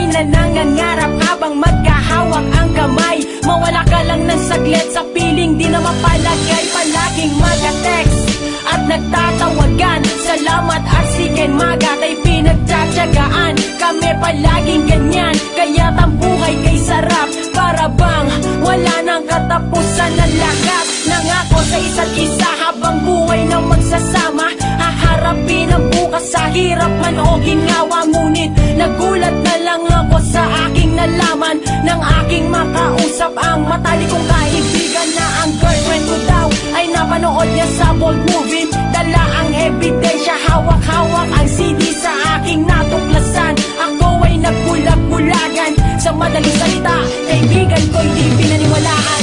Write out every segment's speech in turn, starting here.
tunay na nangangarap habang magkahawak ang kamay. Mawala ka lang ng saglit sa piling di na mapalagay. Palaging mag-text at nagtatawagan. Salamat at sige magatay pinagtsatsagaan. Kami palaging ganyan, kaya't ang buhay kay sarap. Para bang wala nang katapusan ng lakas. Nangako sa isa't isa habang buhay na magsasama. Haharapin ang bukas sa hirap man o ginawa. Ngunit nagulat na lang ako sa aking nalaman ng aking makausap ang matalikong kaibigan na ang girlfriend ko daw ay napanood niya sa bold movie. Dala ang ebidensya, hawak-hawak ang CD sa aking natuklasan. Ako ay nagbulag-bulagan. Sa madaling salita, kaibigan ko'y di pinaniwalaan.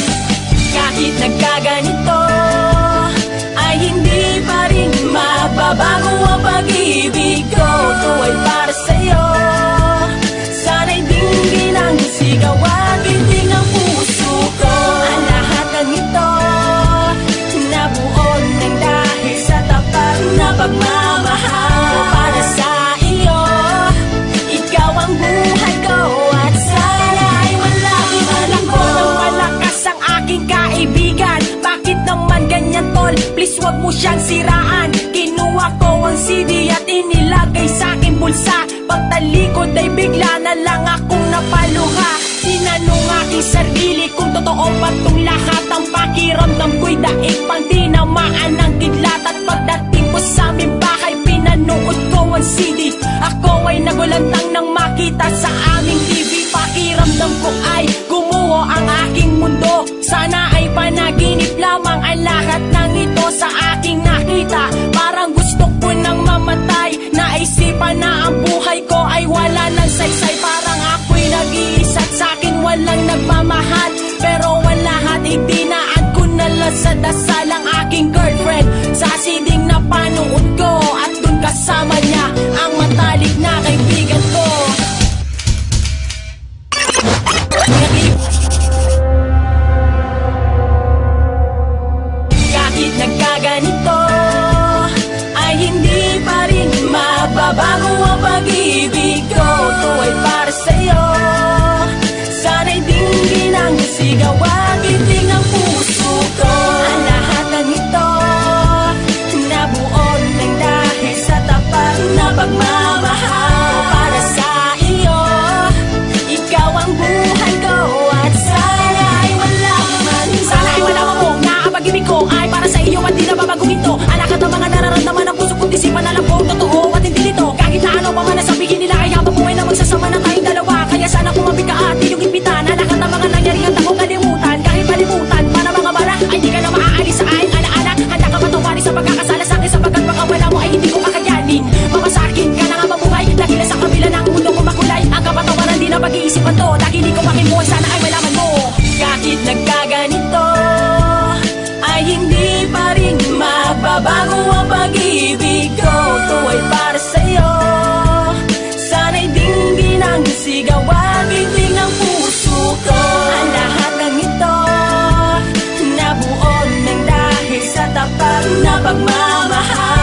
Kahit nagkaganito ay hindi pa rin mababago ang pag-ibig ko. Ito ay para sa'yo. Sana'y dinggin ang sigaw at ginting ang puso ko. Ang lahat ng ito nabuo ng dahil sa tapat na pagmamahal ko para sa iyo. Ikaw ang buhay ko at sana ay wala iwanan mo. Nang malakas ang aking kaibigan, bakit naman ganyan tol? Please wag mo siyang siraan. Kinuha ko ang CD at inilagay sa aking bulsa. Pagtalikod ay bigla na lang akong napaluha. Tinanong aking sarili kung totoo ba tong lahat. Ang pakiramdam ko'y daig pang tinamaan ng kidlat. At pagdating ko sa aming bahay, pinanood ko ang CD. Ako ay nagulantang nang makita sa aming TV. Pakiramdam ko ay gumuho ang aking mundo. Sana ay panaginip lamang ang lahat ng ito sa aking nakita. Parang gusto ko nang mamatay. Naisipan na ang buhay ko ay wala ng saysay. Parang ako'y nag-iisa't sa'kin walang nagmamahal. Pero ang lahat itinaan ko na lang sa dasal ang aking girlfriend. Sa siding na panood ko at dun kasama niya ang matalik na kaibigan ko. Kahit nagkaganito ay hindi pa rin mababago ang pag-ibig ko. Ito ay para sa'yo. Sana'y dinggin ang sigaw at ginting ang puso ko. Ang lahat ng ito nabuo ng dahil sa tapat na pagmamahal ko para sa iyo. Ikaw ang buhay ko at sana ay wala man. Sana ay wala mo na ang pag-ibig ko ay para sa iyo at di na babagong ito. Ang lahat ng mga nararamdaman ng puso kong disipan, alam ko totoo at hindi nito. Kahit na ano pa man nasabihin nila ay habang buhay na magsasama na tayong dalawa. Kaya sana kumapit ka at di yung impitan. Ang lahat ng mga nangyari at ako kalimutan. Kahit malimutan para mga bala ay di ka na maaalis sa aking alaala. Handa ka matawarin sa pagkakasala sa akin sapagkat baka wala mo ay hindi ko kakayanin. Mamasakin ka na nga mabuhay dahil sa kabila ng mundo ko makulay. Ang kapatawaran di na pag-iisipan to dahil di ko makimuhay, sana ay malaman mo. Kahit nagkaganito ay hindi pa rin mababago ang pag-ibig ko. Ito ay para sa'yo. Sana'y dinggin ang sigaw at ginting ang puso ko. Ang lahat ng ito nabuo ng dahil sa tapat na pagmamahal